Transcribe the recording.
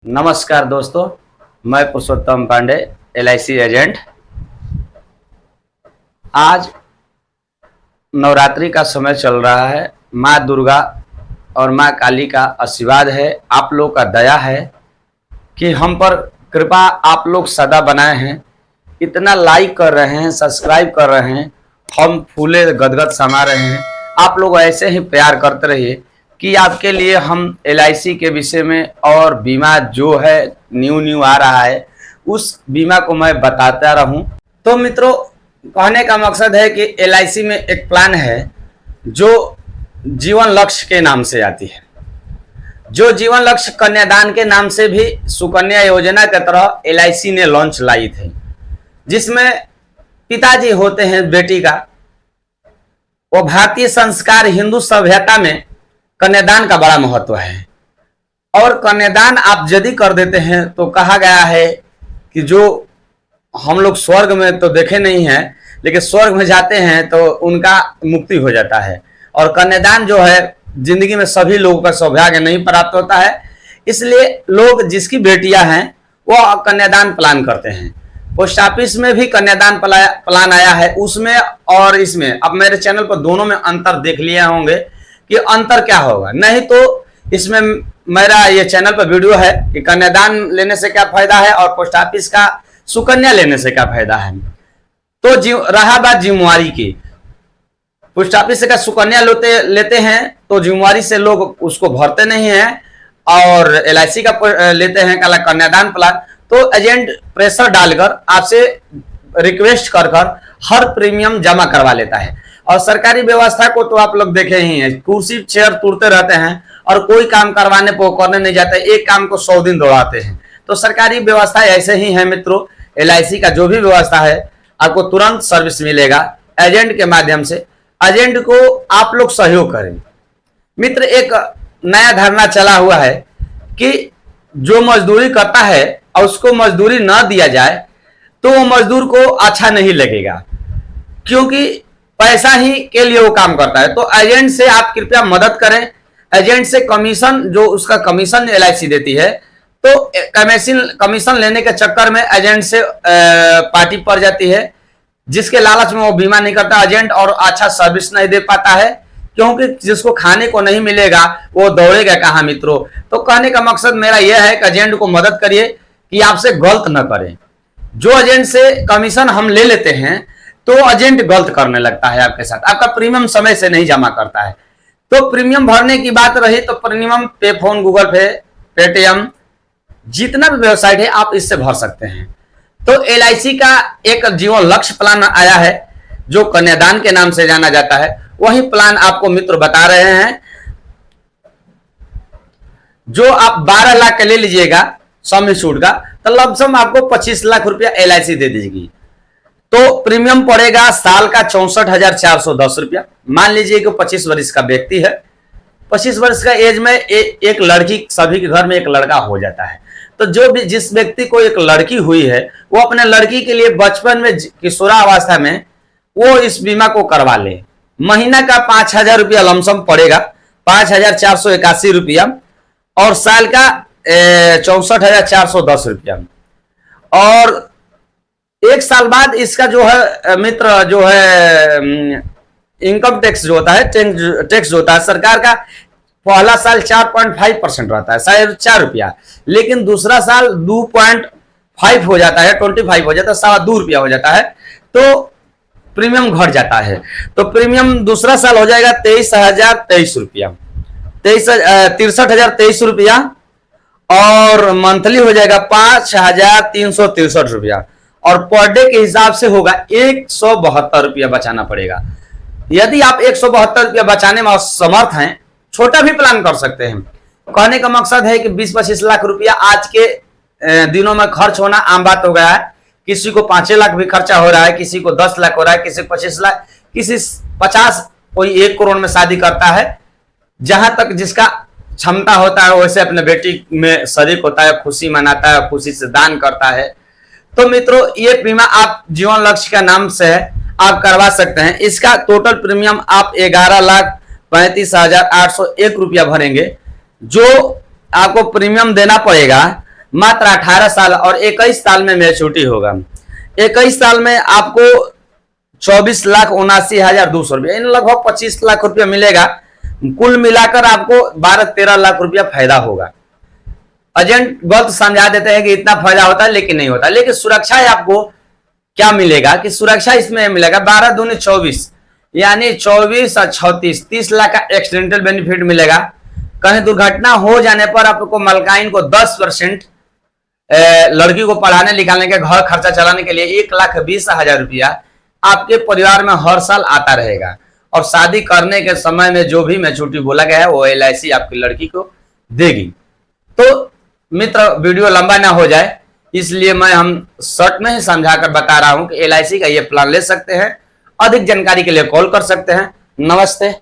नमस्कार दोस्तों, मैं पुरुषोत्तम पांडे, LIC एजेंट। आज नवरात्रि का समय चल रहा है। माँ दुर्गा और माँ काली का आशीर्वाद है, आप लोग का दया है कि हम पर कृपा आप लोग सदा बनाए हैं। इतना लाइक कर रहे हैं, सब्सक्राइब कर रहे हैं, हम फूले गदगद समा रहे हैं। आप लोग ऐसे ही प्यार करते रहिए कि आपके लिए हम LIC के विषय में और बीमा जो है न्यू आ रहा है उस बीमा को मैं बताता रहूं। तो मित्रों, कहने का मकसद है कि LIC में एक प्लान है जो जीवन लक्ष्य के नाम से आती है, जो जीवन लक्ष्य कन्यादान के नाम से भी सुकन्या योजना की तरह LIC ने लॉन्च लाई थी, जिसमें पिताजी होते हैं बेटी का। वो भारतीय संस्कार हिंदू सभ्यता में कन्यादान का बड़ा महत्व है। और कन्यादान आप यदि कर देते हैं तो कहा गया है कि जो हम लोग स्वर्ग में तो देखे नहीं हैं, लेकिन स्वर्ग में जाते हैं तो उनका मुक्ति हो जाता है। और कन्यादान जो है जिंदगी में सभी लोगों का सौभाग्य नहीं प्राप्त होता है, इसलिए लोग जिसकी बेटियां हैं वो कन्यादान प्लान करते हैं। पोस्ट ऑफिस में भी कन्यादान प्लान आया है, उसमें और इसमें। अब मेरे चैनल पर दोनों में अंतर देख लिए होंगे कि अंतर क्या होगा। नहीं तो इसमें मेरा ये चैनल पर वीडियो है कि कन्यादान लेने से क्या फायदा है और पोस्ट ऑफिस का सुकन्या लेने से क्या फायदा है। तो रहा बात जिम्मेवारी की, पोस्ट ऑफिस का सुकन्या लेते हैं तो जिम्मेवारी से लोग उसको भरते नहीं है, और LIC का लेते हैं कन्यादान प्लान तो एजेंट प्रेशर डालकर आपसे रिक्वेस्ट कर हर प्रीमियम जमा करवा लेता है। और सरकारी व्यवस्था को तो आप लोग देखे ही हैं, कुर्सी चेयर तुड़ते रहते हैं और कोई काम करवाने को करने नहीं जाते, एक काम को 100 दिन दौड़ाते हैं। तो सरकारी व्यवस्था ऐसे ही है मित्रों। LIC का जो भी व्यवस्था है आपको तुरंत सर्विस मिलेगा एजेंट के माध्यम से। एजेंट को आप लोग सहयोग करें मित्र। एक नया धारणा चला हुआ है कि जो मजदूरी करता है और उसको मजदूरी न दिया जाए तो वो मजदूर को अच्छा नहीं लगेगा, क्योंकि पैसा ही के लिए वो काम करता है। तो एजेंट से आप कृपया मदद करें। एजेंट से कमीशन, जो उसका कमीशन LIC देती है, तो कमीशन लेने के चक्कर में एजेंट से पार्टी पड़ जाती है, जिसके लालच में वो बीमा नहीं करता एजेंट और अच्छा सर्विस नहीं दे पाता है, क्योंकि जिसको खाने को नहीं मिलेगा वो दौड़ेगा कहाँ मित्रों। तो कहने का मकसद मेरा यह है कि एजेंट को मदद करिए कि आपसे गलत न करें। जो एजेंट से कमीशन हम ले लेते हैं तो एजेंट गलत करने लगता है आपके साथ, आपका प्रीमियम समय से नहीं जमा करता है। तो प्रीमियम भरने की बात रही तो प्रीमियम पे फोन, गूगल पे, पेटीएम, जितना भी वेबसाइट है आप इससे भर सकते हैं। तो LIC का एक जीवन लक्ष्य प्लान आया है जो कन्यादान के नाम से जाना जाता है, वही प्लान आपको मित्र बता रहे हैं। जो आप 12 लाख का ले लीजिएगा सम इंश्योर्ड का, तो लमसम आपको 25 लाख रुपया LIC दे दीजिएगी। तो प्रीमियम पड़ेगा साल का 64,410 रुपया। मान लीजिए कि 25 वर्ष का व्यक्ति है, 25 वर्ष का एज में एक लड़की, सभी के घर में एक लड़का हो जाता है। तो जो भी जिस व्यक्ति को एक लड़की हुई है वो अपने लड़की के लिए बचपन में किशोरावस्था में वो इस बीमा को करवा ले। महीना का 5,000 रुपया लमसम पड़ेगा, 5,481 रुपया, और साल का 64,410 रुपया। और एक साल बाद इसका जो है मित्र, जो है इनकम टैक्स जो होता है, टैक्स जो होता है सरकार का, पहला साल 4.5% रहता है, शायद 4 रुपया, लेकिन दूसरा साल 2.5 हो जाता है, 25 हो जाता है, 2.25 रुपया हो जाता है। तो प्रीमियम घट जाता है। तो प्रीमियम दूसरा साल हो जाएगा 23,023 रुपया, 63,023 रुपया, और मंथली हो जाएगा 5,363 रुपया, और पर डे के हिसाब से होगा 172 रुपया बचाना पड़ेगा। यदि आप 172 रुपया बचाने में असमर्थ हैं, छोटा भी प्लान कर सकते हैं। कहने का मकसद है कि 20-25 लाख रुपया आज के दिनों में खर्च होना आम बात हो गया है। किसी को 5 लाख भी खर्चा हो रहा है, किसी को 10 लाख हो रहा है, किसी को 25 लाख, किसी 50, कोई 1 करोड़ में शादी करता है। जहां तक जिसका क्षमता होता है वैसे अपने बेटी में शरीक होता है, खुशी मनाता है, खुशी से दान करता है। तो मित्रों, ये बीमा आप जीवन लक्ष्य का नाम से है, आप करवा सकते हैं। इसका टोटल प्रीमियम आप 11,35,801 रुपया भरेंगे। जो आपको प्रीमियम देना पड़ेगा मात्र 18 साल और 21 साल में मैच्योरिटी होगा। 21 साल में आपको 24,79,200 रुपया, इन लगभग 25 लाख रुपया मिलेगा। कुल मिलाकर आपको 12-13 लाख रुपया फायदा होगा। एजेंट गलत समझा देते हैं कि इतना फायदा होता है, लेकिन नहीं होता। लेकिन सुरक्षा आपको क्या मिलेगा कि सुरक्षा इसमें मिलेगा 12 दूनी 24, यानी 24 और 36, 30 लाख का एक्सीडेंटल बेनिफिट मिलेगा। कहीं दुर्घटना हो जाने पर आपको मलकाइन को 10% लड़की को पढ़ाने लिखाने के घर खर्चा चलाने के लिए 1,20,000 रुपया आपके परिवार में हर साल आता रहेगा। और शादी करने के समय में जो भी मैच्योरिटी बोला गया है वो LIC आपकी लड़की को देगी। तो मित्र, वीडियो लंबा ना हो जाए इसलिए मैं हम शॉर्ट में ही समझाकर बता रहा हूं कि LIC का ये प्लान ले सकते हैं। अधिक जानकारी के लिए कॉल कर सकते हैं। नमस्ते।